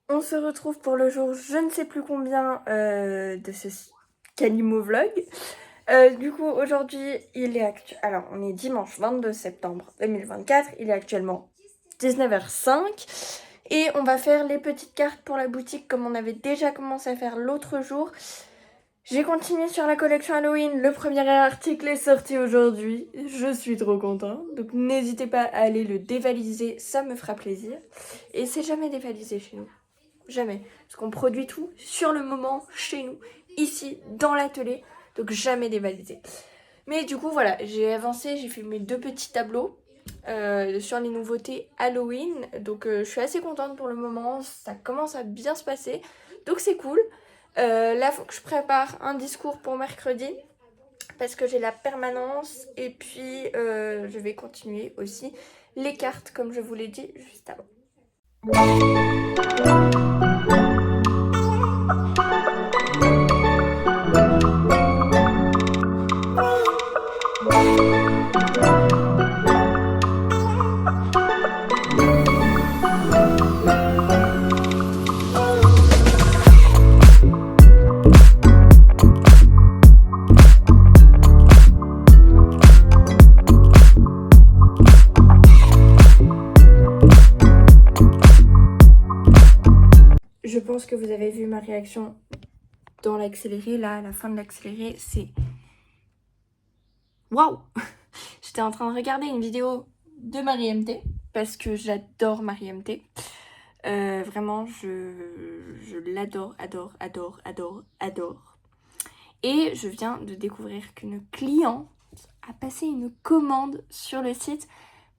On se retrouve pour le jour je ne sais plus combien de ce Calimo vlog. Du coup, aujourd'hui, alors, on est dimanche 22 septembre 2024. Il est actuellement 19h05. Et on va faire les petites cartes pour la boutique comme on avait déjà commencé à faire l'autre jour. J'ai continué sur la collection Halloween. Le premier article est sorti aujourd'hui. Je suis trop contente. Donc n'hésitez pas à aller le dévaliser, ça me fera plaisir. Et c'est jamais dévalisé chez nous. Jamais. Parce qu'on produit tout sur le moment, chez nous, ici, dans l'atelier. Donc jamais dévalisé. Mais du coup, voilà, j'ai avancé, j'ai fait mes 2 petits tableaux sur les nouveautés Halloween. Donc je suis assez contente pour le moment. Ça commence à bien se passer. Donc c'est cool. Là, il faut que je prépare un discours pour mercredi. Parce que j'ai la permanence. Et puis, je vais continuer aussi les cartes, comme je vous l'ai dit juste avant. Je pense que vous avez vu ma réaction dans l'accéléré. Là, à la fin de l'accéléré, c'est... Waouh! J'étais en train de regarder une vidéo de Marie MT, parce que j'adore Marie MT. Vraiment, je l'adore, adore. Et je viens de découvrir qu'une cliente a passé une commande sur le site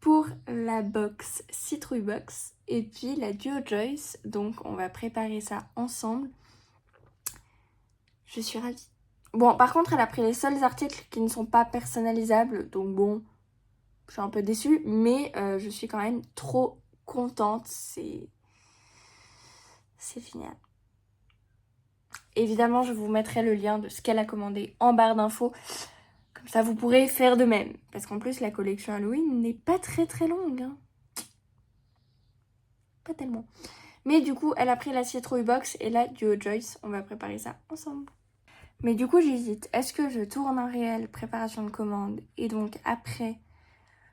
pour la box Citrouille Box et puis la Duo Joyce. Donc on va préparer ça ensemble. Je suis ravie. Bon, par contre, elle a pris les seuls articles qui ne sont pas personnalisables. Donc bon, je suis un peu déçue, mais je suis quand même trop contente. C'est génial. Évidemment, je vous mettrai le lien de ce qu'elle a commandé en barre d'infos. Comme ça, vous pourrez faire de même. Parce qu'en plus, la collection Halloween n'est pas très longue. Hein. Pas tellement. Mais du coup, elle a pris la Citrouille Box et la Duo Joyce. On va préparer ça ensemble. Mais du coup, j'hésite. Est-ce que je tourne un réel préparation de commande et donc après,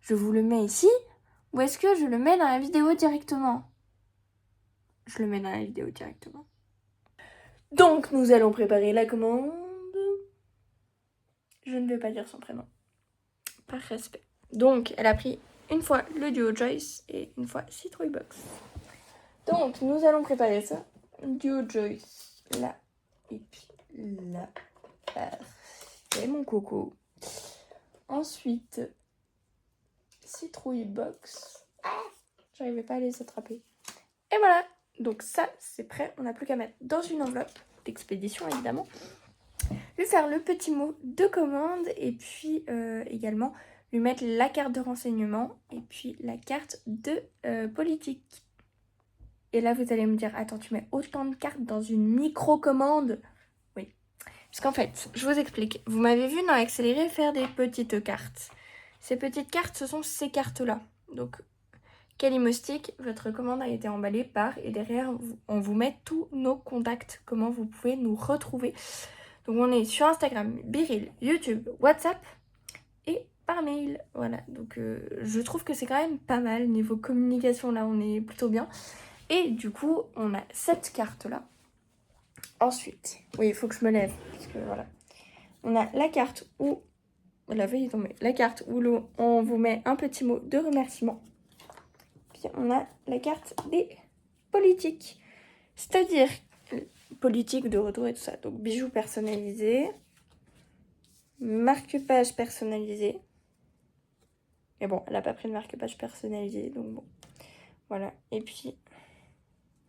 je vous le mets ici? Ou est-ce que je le mets dans la vidéo directement? Je le mets dans la vidéo directement. Donc, nous allons préparer la commande. Je ne vais pas dire son prénom. Par respect. Donc, elle a pris une fois le Duo Joyce et une fois Citrouille Box. Donc, nous allons préparer ça. Duo Joyce, là, et puis là. Parfait, mon coco. Ensuite, Citrouille Box. J'arrivais pas à les attraper. Et voilà. Donc ça, c'est prêt. On n'a plus qu'à mettre dans une enveloppe d'expédition, évidemment. Lui faire le petit mot de commande et puis également lui mettre la carte de renseignement et puis la carte de politique. Et là, vous allez me dire, attends, tu mets autant de cartes dans une micro-commande? Oui. Parce qu'en fait, je vous explique. Vous m'avez vu dans l'accéléré faire des petites cartes. Ces petites cartes, ce sont ces cartes-là. Donc, Calimostic, votre commande a été emballée par, et derrière, on vous met tous nos contacts, comment vous pouvez nous retrouver. Donc, on est sur Instagram, Biril, YouTube, WhatsApp et par mail. Voilà, donc je trouve que c'est quand même pas mal. Niveau communication, là, on est plutôt bien. Et du coup, on a cette carte-là. Ensuite, oui, il faut que je me lève, parce que voilà. On a la carte où, la feuille est tombée, la carte où on vous met un petit mot de remerciement. Puis on a la carte des politiques, c'est-à-dire politique de retour et tout ça. Donc bijoux personnalisés, marque-page personnalisé. Et bon, elle n'a pas pris de marque-page personnalisé, donc bon. Voilà, et puis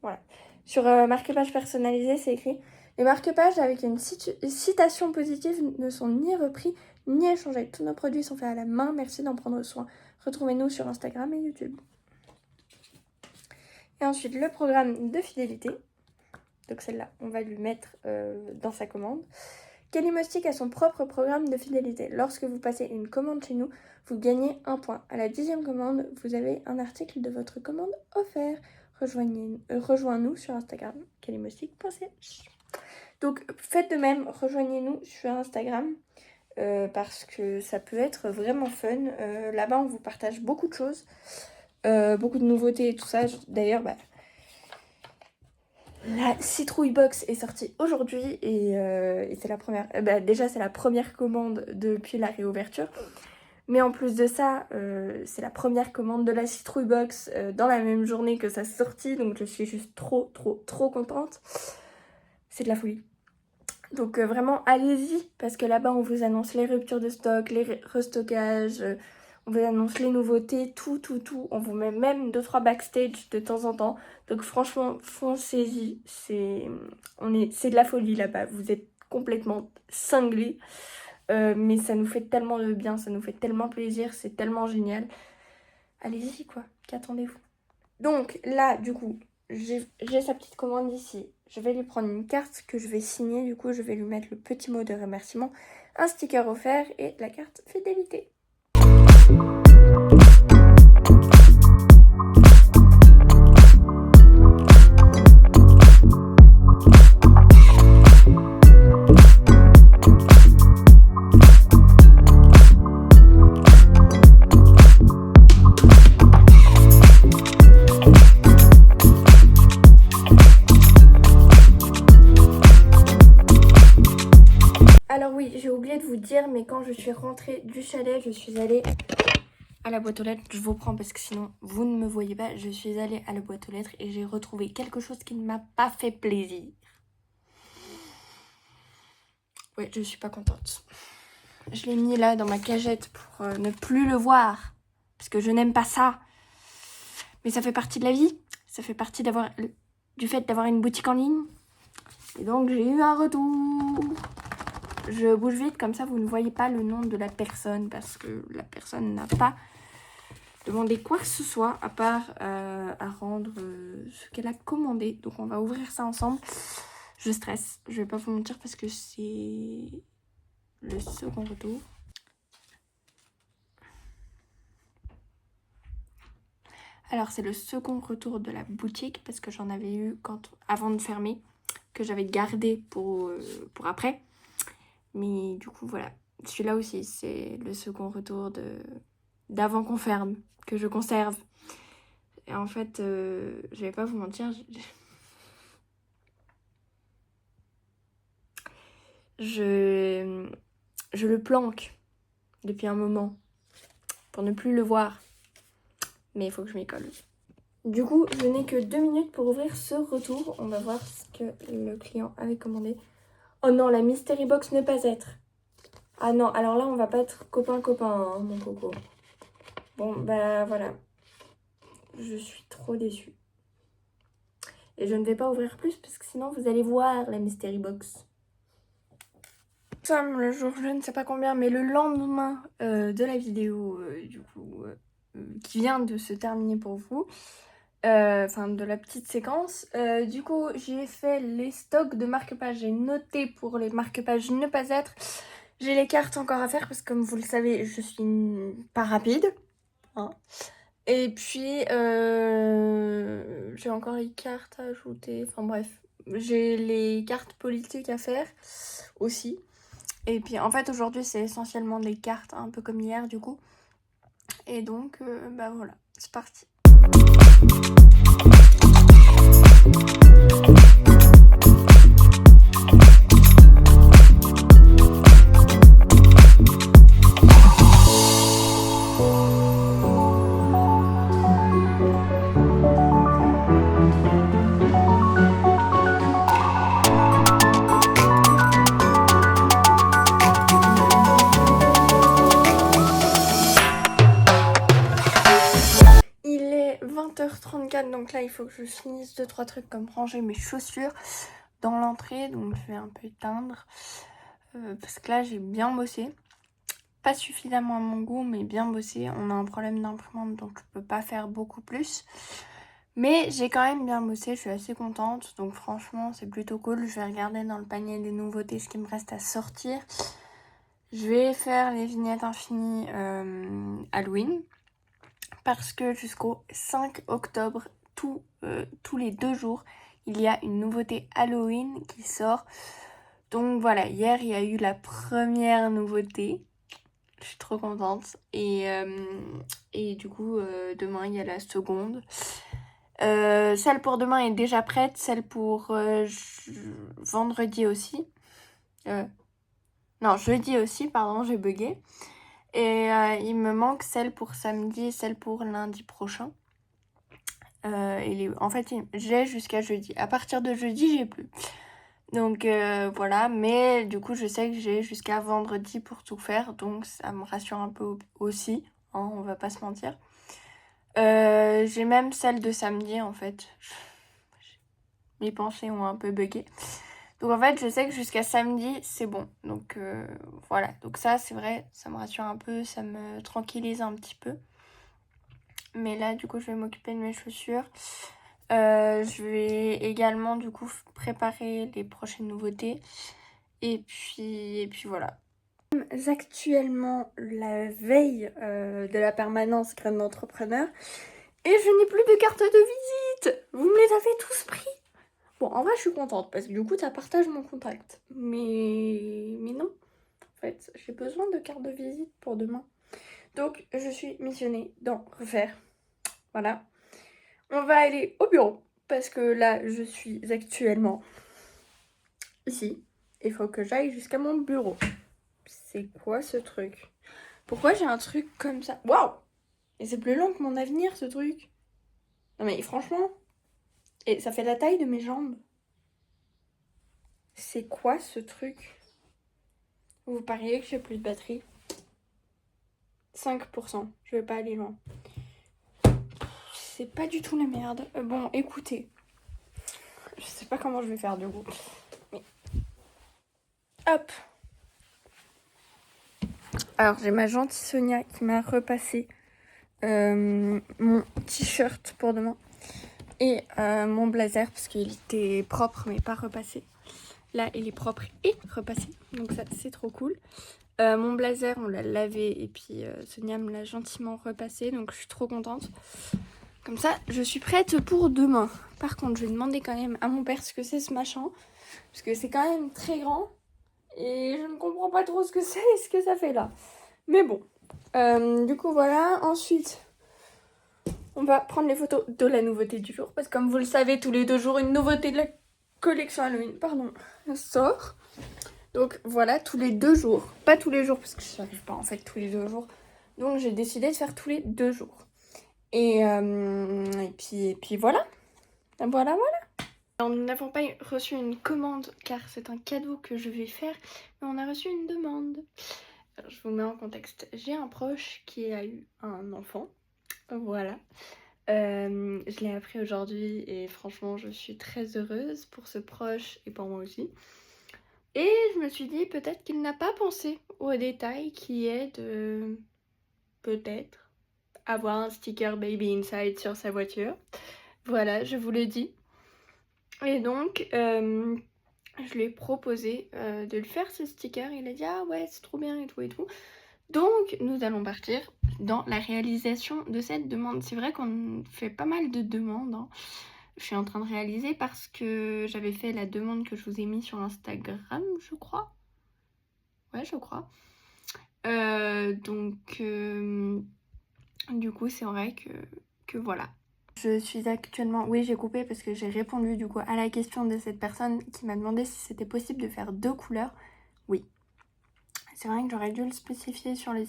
voilà. Sur marque-page personnalisé, c'est écrit: les marque-pages avec une citation positive ne sont ni repris ni échangés. Tous nos produits sont faits à la main. Merci d'en prendre soin. Retrouvez-nous sur Instagram et YouTube. Et ensuite, le programme de fidélité. Donc celle-là, on va lui mettre dans sa commande. Calimostic a son propre programme de fidélité. Lorsque vous passez une commande chez nous, vous gagnez un point. À la 10e commande, vous avez un article de votre commande offert. rejoins-nous sur Instagram, kalimostic.ch. Donc faites de même, rejoignez-nous sur Instagram parce que ça peut être vraiment fun. Là-bas, on vous partage beaucoup de choses, beaucoup de nouveautés et tout ça. D'ailleurs, la citrouille box est sortie aujourd'hui et c'est la première. Déjà, c'est la première commande depuis la réouverture. Mais en plus de ça, c'est la première commande de la citrouille box dans la même journée que sa sortie. Donc je suis juste trop contente. C'est de la folie. Donc vraiment, allez-y. Parce que là-bas, on vous annonce les ruptures de stock, les restockages. On vous annonce les nouveautés, tout. On vous met même 2-3 backstage de temps en temps. Donc franchement, foncez-y. C'est de la folie là-bas. Vous êtes complètement cinglés. Mais ça nous fait tellement de bien, ça nous fait tellement plaisir, c'est tellement génial. Allez-y quoi, qu'attendez-vous? Donc là, du coup, j'ai sa petite commande ici. Je vais lui prendre une carte que je vais signer. Du coup, je vais lui mettre le petit mot de remerciement, un sticker offert et la carte fidélité. Alors oui, j'ai oublié de vous dire, mais quand je suis rentrée du chalet, je suis allée à la boîte aux lettres. Je vous prends parce que sinon, vous ne me voyez pas. Je suis allée à la boîte aux lettres et j'ai retrouvé quelque chose qui ne m'a pas fait plaisir. Ouais, je suis pas contente. Je l'ai mis là dans ma cagette pour ne plus le voir. Parce que je n'aime pas ça. Mais ça fait partie de la vie. Ça fait partie du fait d'avoir une boutique en ligne. Et donc j'ai eu un retour. Je bouge vite, comme ça vous ne voyez pas le nom de la personne. Parce que la personne n'a pas demandé quoi que ce soit. À part à rendre ce qu'elle a commandé. Donc on va ouvrir ça ensemble. Je stresse. Je vais pas vous mentir parce que c'est le second retour. Alors c'est le second retour de la boutique parce que j'en avais eu avant de fermer, que j'avais gardé pour après. Mais du coup voilà, celui-là aussi c'est le second retour d'avant qu'on ferme, que je conserve. Et en fait, je vais pas vous mentir, je le planque depuis un moment pour ne plus le voir. Mais il faut que je m'y colle. Du coup, je n'ai que 2 minutes pour ouvrir ce retour. On va voir ce que le client avait commandé. Oh non, la mystery box ne pas être. Ah non, alors là, on va pas être copain-copain, hein, mon coco. Bon, bah voilà. Je suis trop déçue. Et je ne vais pas ouvrir plus parce que sinon, vous allez voir la mystery box. Comme le jour, je ne sais pas combien, mais le lendemain de la vidéo, du coup, qui vient de se terminer pour vous, enfin de la petite séquence. Du coup, j'ai fait les stocks de marque-page. J'ai noté pour les marque-pages ne pas être. J'ai les cartes encore à faire parce que comme vous le savez, je suis pas rapide. Hein. Et puis, j'ai encore les cartes à ajouter. Enfin bref, j'ai les cartes politiques à faire aussi. Et puis en fait, aujourd'hui, c'est essentiellement des cartes un peu comme hier du coup. Et donc, bah voilà, c'est parti. Il est 20h34, donc là il faut que je finisse 2-3 trucs comme ranger mes chaussures dans l'entrée. Donc je vais un peu éteindre parce que là j'ai bien bossé. Pas suffisamment à mon goût, mais bien bossé. On a un problème d'imprimante, donc je peux pas faire beaucoup plus. Mais j'ai quand même bien bossé, je suis assez contente. Donc franchement, c'est plutôt cool. Je vais regarder dans le panier des nouveautés ce qui me reste à sortir. Je vais faire les vignettes infinies Halloween. Parce que jusqu'au 5 octobre, tous les 2 jours, il y a une nouveauté Halloween qui sort. Donc voilà, hier il y a eu la première nouveauté. Je suis trop contente. Et du coup, demain il y a la seconde. Celle pour demain est déjà prête. Celle pour vendredi aussi. Non, jeudi aussi, pardon, j'ai bugué. Et il me manque celle pour samedi et celle pour lundi prochain. En fait, j'ai jusqu'à jeudi. À partir de jeudi, j'ai plus. Donc voilà, mais du coup, je sais que j'ai jusqu'à vendredi pour tout faire. Donc ça me rassure un peu aussi, hein, on va pas se mentir. J'ai même celle de samedi en fait. Mes pensées ont un peu bugué. Donc en fait, je sais que jusqu'à samedi, c'est bon. Donc voilà. Donc ça, c'est vrai, ça me rassure un peu, ça me tranquillise un petit peu. Mais là, du coup, je vais m'occuper de mes chaussures. Je vais également, du coup, préparer les prochaines nouveautés. Et puis voilà. Actuellement, la veille de la permanence Graines d'entrepreneur. Et je n'ai plus de carte de visite. Vous me les avez tous pris. Bon, en vrai, je suis contente parce que du coup, ça partage mon contact. Mais non, en fait, j'ai besoin de carte de visite pour demain. Donc, je suis missionnée d'en refaire. Voilà. On va aller au bureau parce que là, je suis actuellement ici. Il faut que j'aille jusqu'à mon bureau. C'est quoi ce truc? Pourquoi j'ai un truc comme ça? Waouh! Et c'est plus long que mon avenir, ce truc. Non mais franchement, et ça fait la taille de mes jambes. C'est quoi ce truc? Vous pariez que j'ai plus de batterie? 5%, je vais pas aller loin. C'est pas du tout la merde. Bon, écoutez. Je sais pas comment je vais faire du coup. Mais... Hop! Alors j'ai ma gentille Sonia qui m'a repassé mon t-shirt pour demain. Et mon blazer parce qu'il était propre mais pas repassé. Là il est propre et repassé. Donc ça c'est trop cool. Mon blazer on l'a lavé et puis Sonia me l'a gentiment repassé. Donc je suis trop contente. Comme ça je suis prête pour demain. Par contre je vais demander quand même à mon père ce que c'est ce machin. Parce que c'est quand même très grand. Et je ne comprends pas trop ce que c'est et ce que ça fait là. Mais bon. Du coup voilà. Ensuite... on va prendre les photos de la nouveauté du jour. Parce que comme vous le savez, tous les 2 jours, une nouveauté de la collection Halloween, sort. Donc voilà, tous les 2 jours. Pas tous les jours, parce que je n'arrive pas en fait tous les 2 jours. Donc j'ai décidé de faire tous les 2 jours. Et puis voilà. Voilà. Alors nous n'avons pas reçu une commande car c'est un cadeau que je vais faire. Mais on a reçu une demande. Alors, je vous mets en contexte. J'ai un proche qui a eu un enfant. Voilà. Je l'ai appris aujourd'hui et franchement je suis très heureuse pour ce proche et pour moi aussi. Et je me suis dit peut-être qu'il n'a pas pensé au détail qui est de peut-être avoir un sticker Baby Inside sur sa voiture. Voilà, je vous le dis. Et donc je lui ai proposé de lui faire ce sticker. Il a dit ah ouais c'est trop bien et tout et tout. Donc nous allons partir dans la réalisation de cette demande. C'est vrai qu'on fait pas mal de demandes, hein. Je suis en train de réaliser parce que j'avais fait la demande que je vous ai mis sur Instagram, je crois. Ouais, je crois. Du coup, c'est vrai que voilà. Je suis actuellement... Oui, j'ai coupé parce que j'ai répondu du coup à la question de cette personne qui m'a demandé si c'était possible de faire 2 couleurs. Oui. C'est vrai que j'aurais dû le spécifier sur le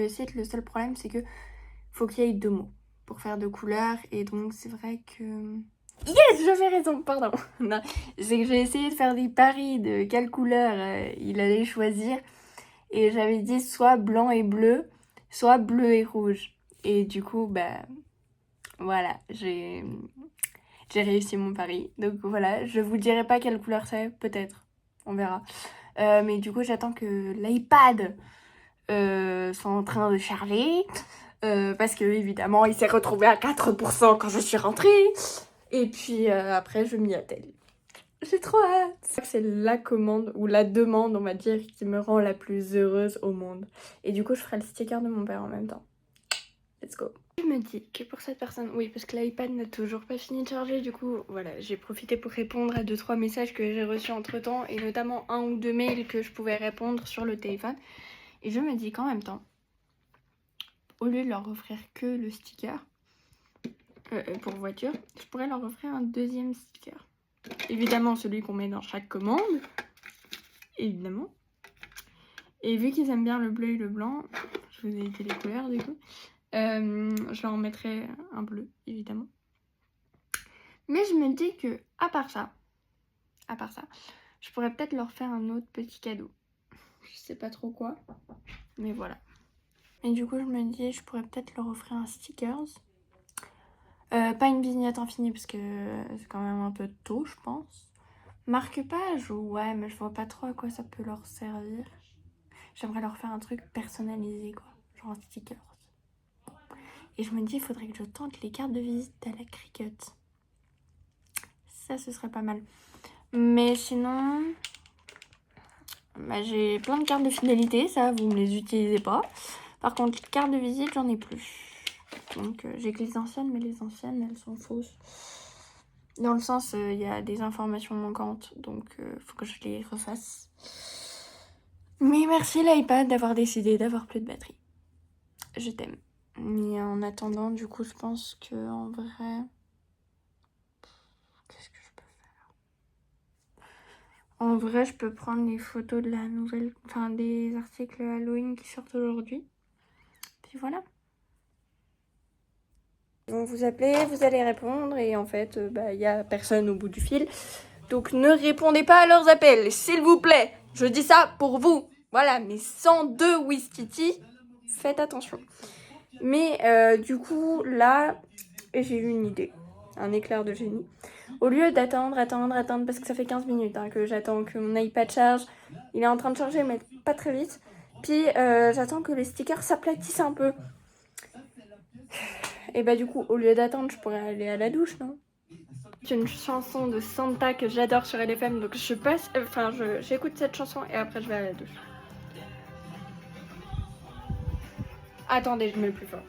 site. Le seul problème, c'est que faut qu'il y ait 2 mots pour faire 2 couleurs. Et donc, c'est vrai que... Yes, j'avais raison, pardon. Non, c'est que j'ai essayé de faire des paris de quelle couleur il allait choisir. Et j'avais dit soit blanc et bleu, soit bleu et rouge. Et du coup, bah... voilà, j'ai réussi mon pari. Donc voilà, je vous dirai pas quelle couleur c'est, peut-être. On verra. Mais du coup, j'attends que l'iPad soit en train de charger. Parce que évidemment, il s'est retrouvé à 4% quand je suis rentrée. Et puis après, je m'y attelle. J'ai trop hâte. C'est la commande ou la demande, on va dire, qui me rend la plus heureuse au monde. Et du coup, je ferai le sticker de mon père en même temps. let's go. Je me dis que pour cette personne, oui, parce que l'iPad n'a toujours pas fini de charger, du coup, voilà, j'ai profité pour répondre à 2-3 messages que j'ai reçus entre temps, et notamment 1 ou 2 mails que je pouvais répondre sur le téléphone. Et je me dis qu'en même temps, au lieu de leur offrir que le sticker pour voiture, je pourrais leur offrir un deuxième sticker. Évidemment, celui qu'on met dans chaque commande, évidemment. Et vu qu'ils aiment bien le bleu et le blanc, je vous ai dit les couleurs du coup, je leur en mettrai un bleu, évidemment. Mais je me dis que, à part ça, je pourrais peut-être leur faire un autre petit cadeau. Je sais pas trop quoi, mais voilà. Et du coup, je me dis, je pourrais peut-être leur offrir un stickers. Pas une vignette infinie, parce que c'est quand même un peu tôt, je pense. Marque-page, ouais, mais je vois pas trop à quoi ça peut leur servir. J'aimerais leur faire un truc personnalisé, quoi. Genre un sticker. Et je me dis, il faudrait que je tente les cartes de visite à la Cricut. Ça, ce serait pas mal. Mais sinon, bah, j'ai plein de cartes de fidélité. Ça, vous ne les utilisez pas. Par contre, les cartes de visite, j'en ai plus. Donc, j'ai que les anciennes, mais les anciennes, elles sont fausses. Dans le sens, il y a des informations manquantes. Donc, faut que je les refasse. Mais merci l'iPad d'avoir décidé d'avoir plus de batterie. Je t'aime. Mais en attendant, du coup, je pense que en vrai... Qu'est-ce que je peux faire? En vrai, je peux prendre les photos de la nouvelle... Enfin, des articles Halloween qui sortent aujourd'hui. Puis voilà. Ils vont vous appeler, vous allez répondre. Et en fait, y a personne au bout du fil. Donc, ne répondez pas à leurs appels, s'il vous plaît. Je dis ça pour vous. Voilà, mais 102 Whiskitty, faites attention. Mais du coup, là, j'ai eu une idée. Un éclair de génie. Au lieu d'attendre, parce que ça fait 15 minutes que j'attends que mon iPad charge. Il est en train de charger, mais pas très vite. Puis, j'attends que les stickers s'aplatissent un peu. Et du coup, au lieu d'attendre, je pourrais aller à la douche, non? C'est une chanson de Santa que j'adore sur LFM, donc je passe... Enfin, j'écoute cette chanson et après je vais à la douche. Attendez, je mets le plus fort.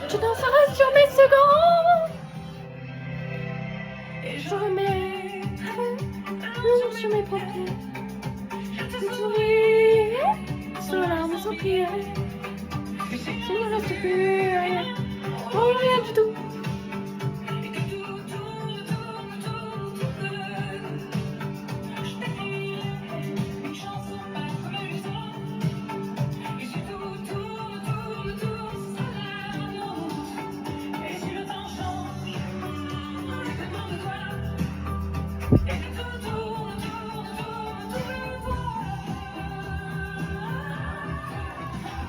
Tu danseras sur mes secondes et je remets le nom sur mes paupières. Je souris sur la larme sans prière. Il ne reste plus rien, oh rien du tout.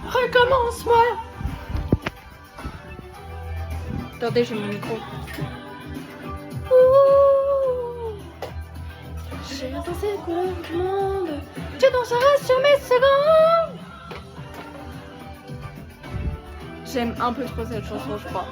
Recommence-moi. Attendez, j'ai mon micro. J'ai dansé les couleurs du monde. Tu danseras sur mes secondes. J'aime un peu trop cette chanson, je crois.